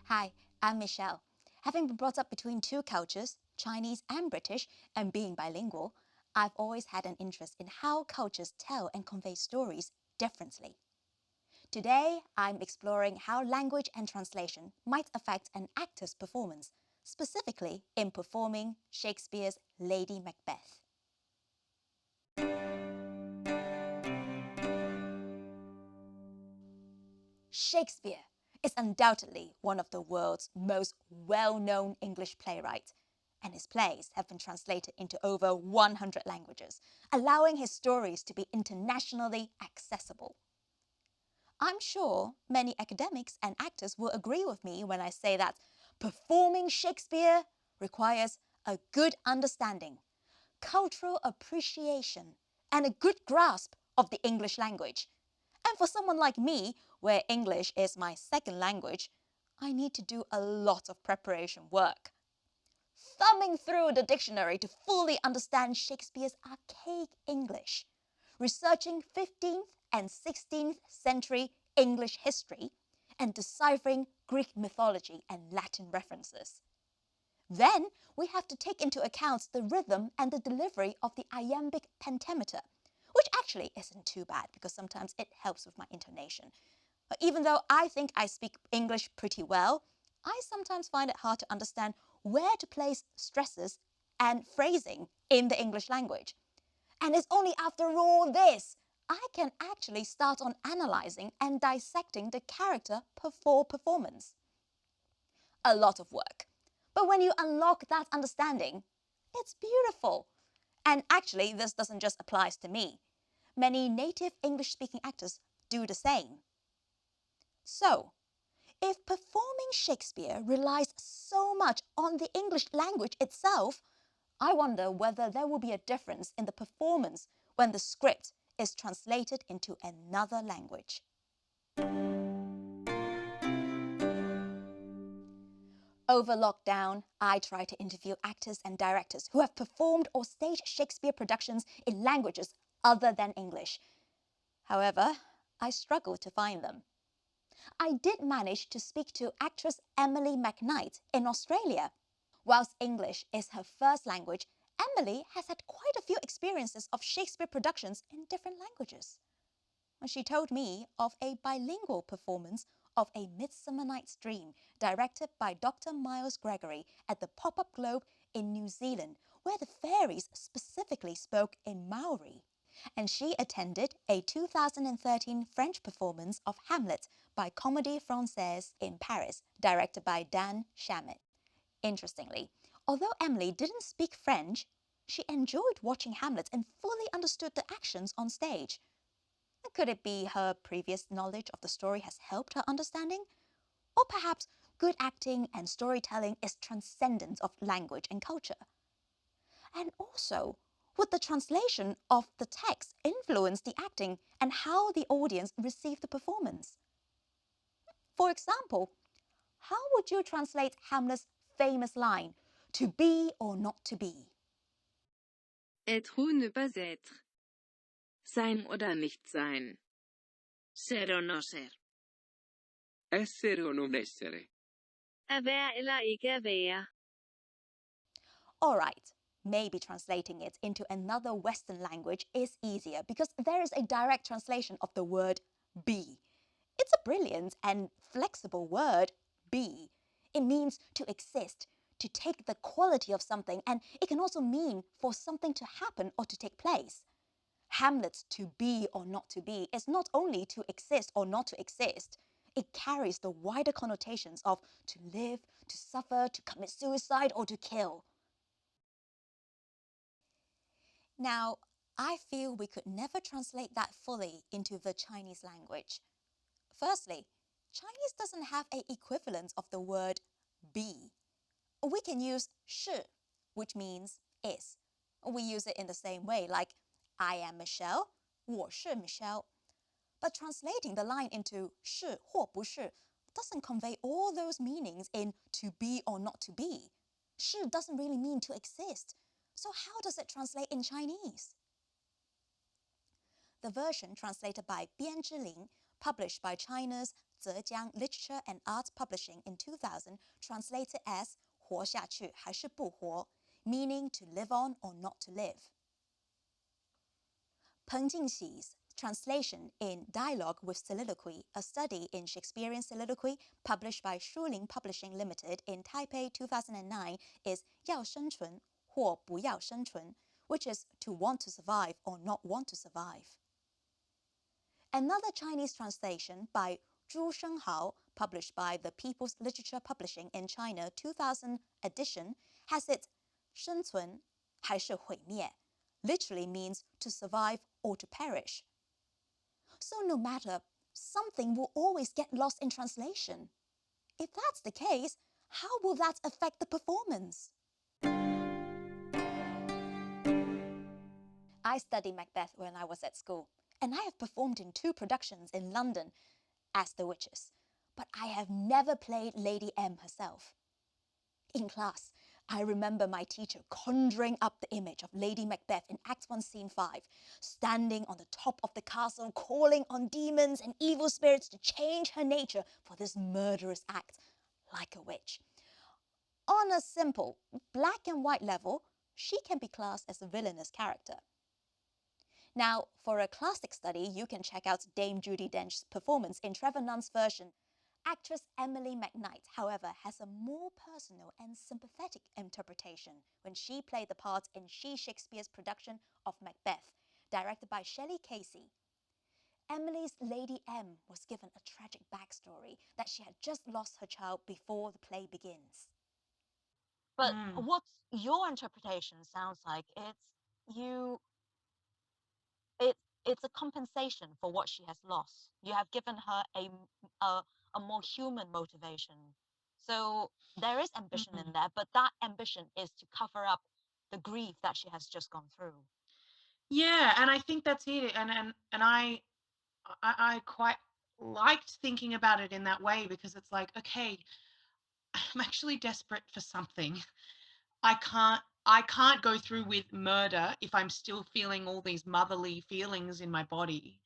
Hi, I'm Michelle. Having been brought up between two cultures, Chinese and British, and being bilingual, I've always had an interest in how cultures tell and convey stories differently. Today, I'm exploring how language and translation might affect an actor's performance, specifically in performing Shakespeare's Lady Macbeth. Shakespeare is undoubtedly one of the world's most well-known English playwrights, and his plays have been translated into over 100 languages, allowing his stories to be internationally accessible. I'm sure many academics and actors will agree with me when I say that performing Shakespeare requires a good understanding, cultural appreciation, and a good grasp of the English language. And for someone like me, where English is my second language, I need to do a lot of preparation work. Thumbing through the dictionary to fully understand Shakespeare's archaic English, researching 15th and 16th century English history, and deciphering Greek mythology and Latin references. Then we have to take into account the rhythm and the delivery of the iambic pentameter, which actually isn't too bad because sometimes it helps with my intonation. But even though I think I speak English pretty well, I sometimes find it hard to understand where to place stresses and phrasing in the English language. And it's only after all this I can actually start on analysing and dissecting the character for performance. A lot of work. But when you unlock that understanding, it's beautiful. And actually, this doesn't just apply to me. Many native English-speaking actors do the same. So, if performing Shakespeare relies so much on the English language itself, I wonder whether there will be a difference in the performance when the script is translated into another language. Over lockdown, I try to interview actors and directors who have performed or staged Shakespeare productions in languages other than English. However, I struggle to find them. I did manage to speak to actress Emily McKnight in Australia. Whilst English is her first language, Emily has had quite a few experiences of Shakespeare productions in different languages. She told me of a bilingual performance of A Midsummer Night's Dream, directed by Dr. Miles Gregory at the Pop-Up Globe in New Zealand, where the fairies specifically spoke in Maori. And she attended a 2013 French performance of Hamlet by Comédie Française in Paris, directed by Dan Shamit. Interestingly, although Emily didn't speak French, she enjoyed watching Hamlet and fully understood the actions on stage. Could it be her previous knowledge of the story has helped her understanding? Or perhaps good acting and storytelling is transcendent of language and culture? And also, would the translation of the text influence the acting and how the audience received the performance? For example, how would you translate Hamlet's famous line, "To be or not to be"? Être ou ne pas être. Sein oder nicht sein. Ser o no ser. Essere o non essere. At være eller ikke at være. Alright, maybe translating it into another Western language is easier because there is a direct translation of the word be. It's a brilliant and flexible word, be. It means to exist, to take the quality of something, and it can also mean for something to happen or to take place. Hamlet's to be or not to be is not only to exist or not to exist, it carries the wider connotations of to live, to suffer, to commit suicide, or to kill. Now, I feel we could never translate that fully into the Chinese language. Firstly, Chinese doesn't have an equivalent of the word be. We can use 是, which means is. We use it in the same way, like I am Michelle, 我是 Michelle. But translating the line into 是或不是 doesn't convey all those meanings in to be or not to be. 是 doesn't really mean to exist. So how does it translate in Chinese? The version translated by Bian Zhilin, published by China's Zhejiang Literature and Arts Publishing in 2000 translated as 活下去还是不活, meaning to live on or not to live. Peng Jingxi's translation in Dialogue with Soliloquy, a study in Shakespearean soliloquy published by Shuling Publishing Limited in Taipei 2009 is 要生存或不要生存, which is to want to survive or not want to survive. Another Chinese translation by Zhu Shenghao, published by the People's Literature Publishing in China 2000 edition, has it 生存还是毁灭, literally means to survive or to perish. So no matter, something will always get lost in translation. If that's the case, how will that affect the performance? I studied Macbeth when I was at school, and I have performed in 2 productions in London as the witches, but I have never played Lady M herself. In class, I remember my teacher conjuring up the image of Lady Macbeth in Act 1, Scene 5, standing on the top of the castle, calling on demons and evil spirits to change her nature for this murderous act, like a witch. On a simple black and white level, she can be classed as a villainous character. Now, for a classic study, you can check out Dame Judi Dench's performance in Trevor Nunn's version. Actress Emily McKnight, however, has a more personal and sympathetic interpretation when she played the part in Shakespeare's production of Macbeth, directed by Shelley Casey. Emily's Lady M was given a tragic backstory that she had just lost her child before the play begins. But what your interpretation sounds like, it's a compensation for what she has lost. You have given her a more human motivation. So there is ambition in there, but that ambition is to cover up the grief that she has just gone through. Yeah, and I think that's it. And I quite liked thinking about it in that way, because it's like, okay, I'm actually desperate for something. I can't go through with murder if I'm still feeling all these motherly feelings in my body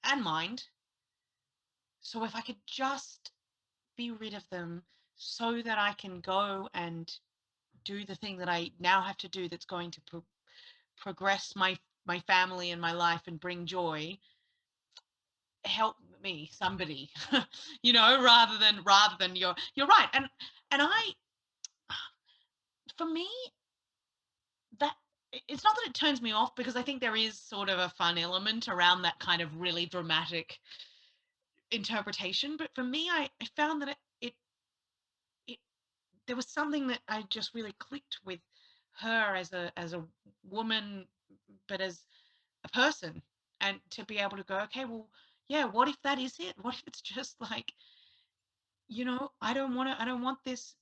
and mind. So if I could just be rid of them so that I can go and do the thing that I now have to do, that's going to progress my family and my life and bring joy, help me, somebody, rather than you're right. And I, for me, that it's not that it turns me off, because I think there is sort of a fun element around that kind of really dramatic interpretation. But for me, I found that it there was something that I just really clicked with her as a woman, but as a person, and to be able to go, okay, well, yeah, what if that is it? What if it's just like, I don't want this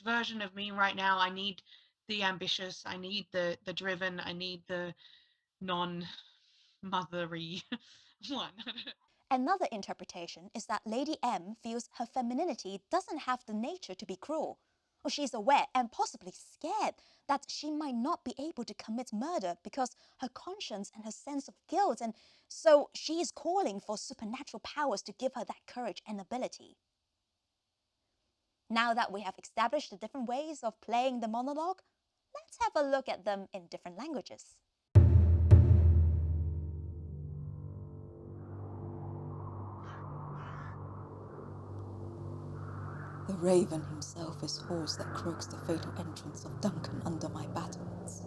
version of me right now. I need the ambitious, I need the driven, I need the non-mothery one. Another interpretation is that Lady M feels her femininity doesn't have the nature to be cruel, or she's aware and possibly scared that she might not be able to commit murder because her conscience and her sense of guilt, and so she is calling for supernatural powers to give her that courage and ability. Now that we have established the different ways of playing the monologue, let's have a look at them in different languages. The raven himself is horse that croaks the fatal entrance of Duncan under my battlements.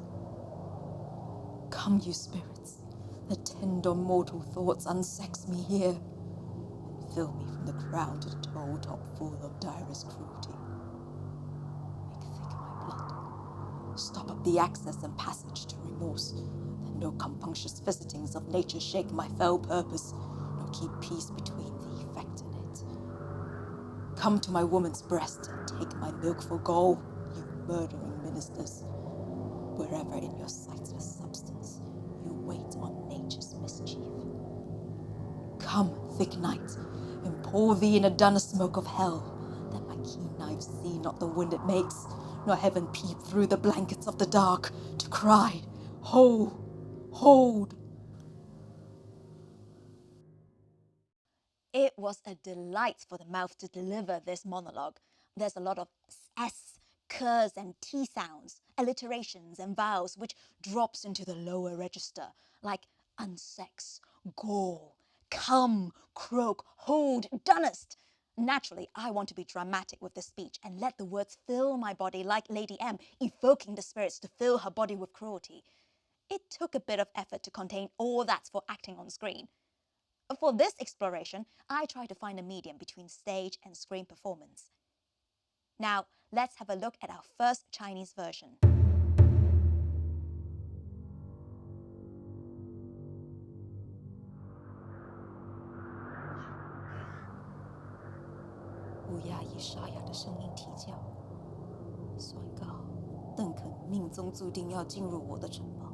Come, you spirits, that tend on mortal thoughts, unsex me here, and fill me from the crown to the toe top full of direst cruelty. Make thick my blood, stop up the access and passage to remorse, that no compunctious visitings of nature shake my fell purpose, nor keep peace between the effect and it. Come to my woman's breast and take my milk for gall, you murdering ministers. Wherever in your sightless substance you wait on nature's mischief. Come, thick night, and pour thee in a dun smoke of hell, that my keen knives see not the wind it makes, nor heaven peep through the blankets of the dark, to cry, hold, hold. It was a delight for the mouth to deliver this monologue. There's a lot of S, K's and T sounds, alliterations and vowels, which drops into the lower register, like unsex, gore, come, croak, hold, dunnest. Naturally, I want to be dramatic with the speech and let the words fill my body like Lady M, evoking the spirits to fill her body with cruelty. It took a bit of effort to contain all that for acting on screen. For this exploration, I try to find a medium between stage and screen performance. Now, let's have a look at our first Chinese version. 乌鸦以沙哑的声音啼叫，算告邓肯命中注定要进入我的城堡。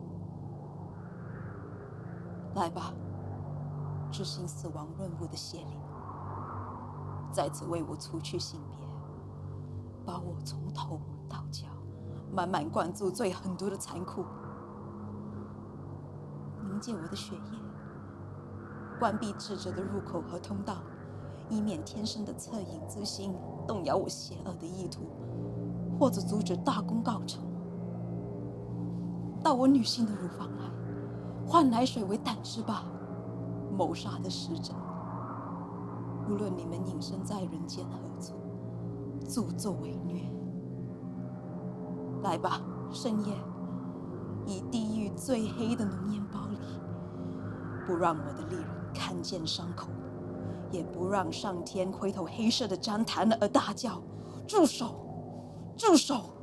来吧，执行死亡任务的邪灵，再次为我除去性别，把我从头到脚满满灌注最狠毒的残酷，凝结我的血液，关闭智者的入口和通道，以免天生的恻隐之心动摇我邪恶的意图，或者阻止大功告成。到我女性的乳房来，换奶水为胆汁吧，谋杀的使者。无论你们隐身在人间何处，助纣为虐。来吧，深夜，以地狱最黑的浓烟包里，不让我的利人看见伤口，也不让上天回头黑色的毡坛而大叫：住手！住手！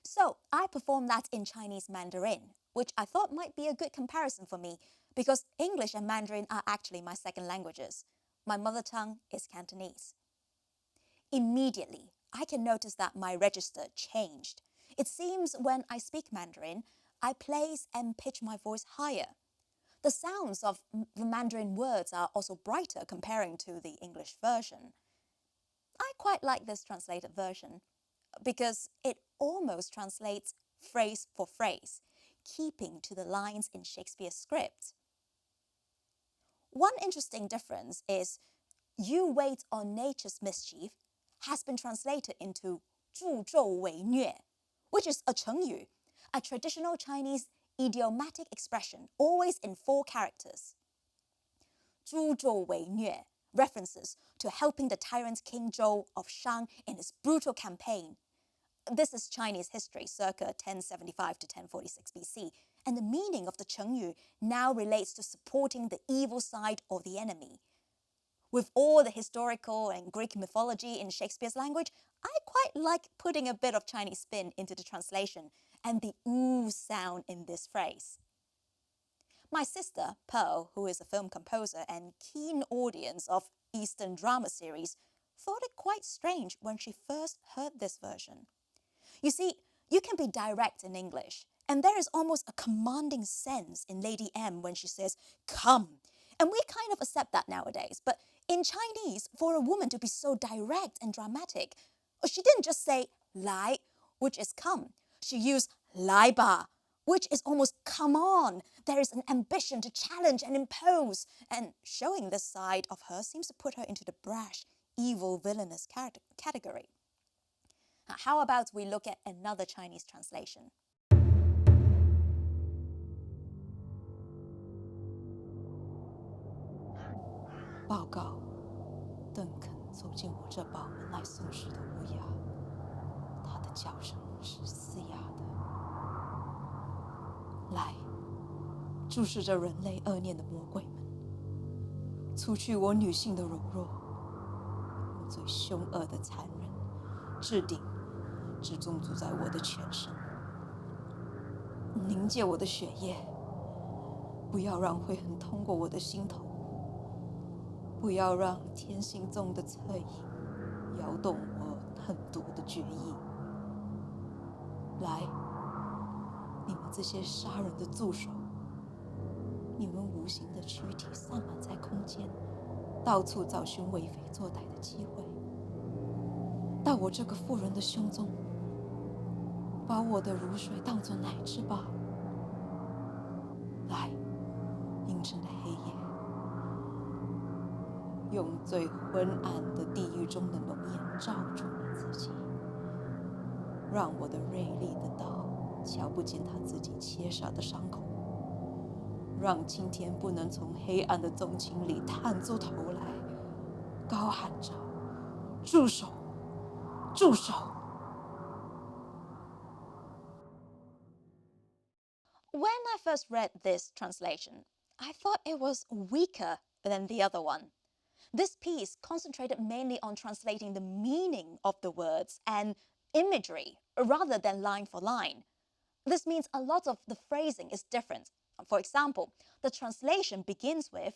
So I performed that in Chinese Mandarin, which I thought might be a good comparison for me because English and Mandarin are actually my second languages. My mother tongue is Cantonese. Immediately, I can notice that my register changed. It seems when I speak Mandarin, I place and pitch my voice higher. The sounds of the Mandarin words are also brighter comparing to the English version. I quite like this translated version because it almost translates phrase for phrase, keeping to the lines in Shakespeare's script. One interesting difference is "you wait on nature's mischief" has been translated into 助纣为虐, which is a 成语, a traditional Chinese idiomatic expression always in 4 characters. 助纣为虐 references to helping the tyrant King Zhou of Shang in his brutal campaign. This is Chinese history circa 1075 to 1046 BC, and the meaning of the 成语 now relates to supporting the evil side of the enemy. With all the historical and Greek mythology in Shakespeare's language, I quite like putting a bit of Chinese spin into the translation and the ooh sound in this phrase. My sister, Pearl, who is a film composer and keen audience of Eastern drama series, thought it quite strange when she first heard this version. You see, you can be direct in English, and there is almost a commanding sense in Lady M when she says, come. And we kind of accept that nowadays, but in Chinese, for a woman to be so direct and dramatic, she didn't just say 来, which is come. She used 来吧, which is almost come on. There is an ambition to challenge and impose, and showing this side of her seems to put her into the brash, evil, villainous category. Now, how about we look at another Chinese translation? 报告，邓肯走进我这堡门来送食的乌鸦，它的叫声是嘶哑的。来，注视着人类恶念的魔鬼们，除去我女性的柔弱，我最凶恶的残忍，置顶只种植在我的全身，凝结我的血液，不要让悔恨通过我的心头。不要让天性中的恻隐摇动我狠毒的决意。来，你们这些杀人的助手，你们无形的躯体散满在空间，到处找寻为非作歹的机会。到我这个妇人的胸中，把我的乳水当作奶汁吧。来，用最昏暗的地狱中的浓烟照住你自己，让我的锐利的刀瞧不见他自己切下的伤口，让青天不能从黑暗的纵情里探出头来，高喊着：“住手！住手！” When I first read this translation, I thought it was weaker than the other one. This piece concentrated mainly on translating the meaning of the words and imagery rather than line for line. This means a lot of the phrasing is different. For example, the translation begins with,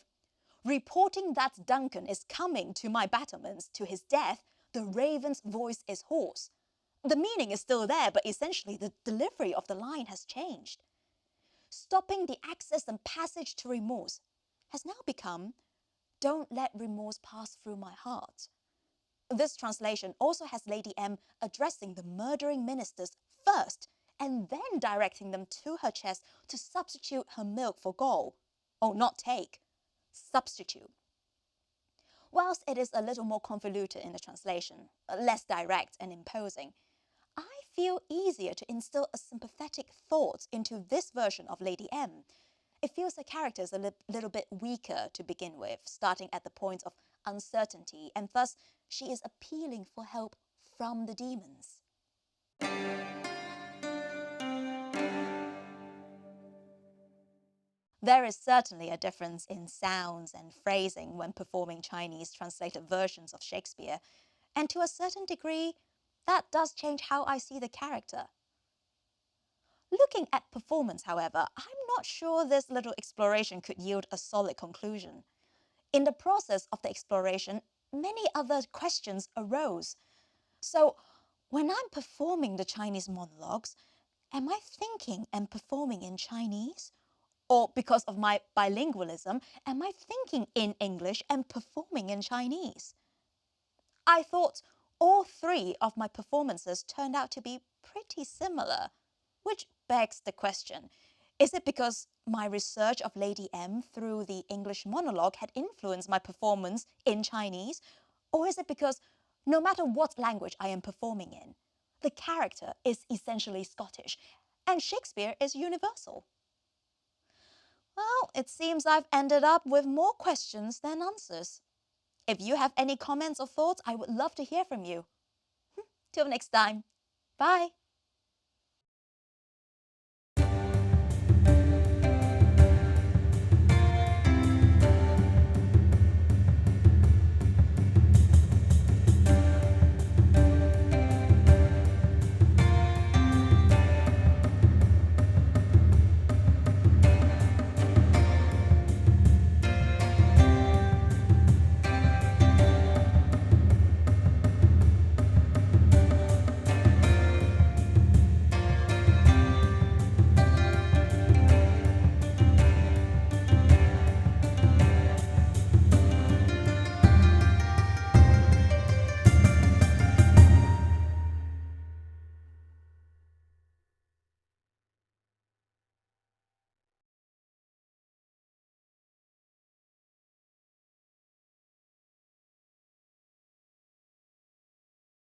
"Reporting that Duncan is coming to my battlements to his death, the raven's voice is hoarse." The meaning is still there, but essentially the delivery of the line has changed. Stopping the access and passage to remorse has now become, "Don't let remorse pass through my heart." This translation also has Lady M addressing the murdering ministers first and then directing them to her chest to substitute her milk for gall. Oh, not take, substitute. Whilst it is a little more convoluted in the translation, less direct and imposing, I feel easier to instill a sympathetic thought into this version of Lady M. It feels the character is a little bit weaker to begin with, starting at the point of uncertainty, and thus she is appealing for help from the demons. There is certainly a difference in sounds and phrasing when performing Chinese translated versions of Shakespeare, and to a certain degree, that does change how I see the character. Looking at performance, however, I'm not sure this little exploration could yield a solid conclusion. In the process of the exploration, many other questions arose. So, when I'm performing the Chinese monologues, am I thinking and performing in Chinese? Or because of my bilingualism, am I thinking in English and performing in Chinese? I thought all three of my performances turned out to be pretty similar, which begs the question, is it because my research of Lady M through the English monologue had influenced my performance in Chinese? Or is it because no matter what language I am performing in, the character is essentially Scottish and Shakespeare is universal? Well, it seems I've ended up with more questions than answers. If you have any comments or thoughts, I would love to hear from you. Till next time. Bye.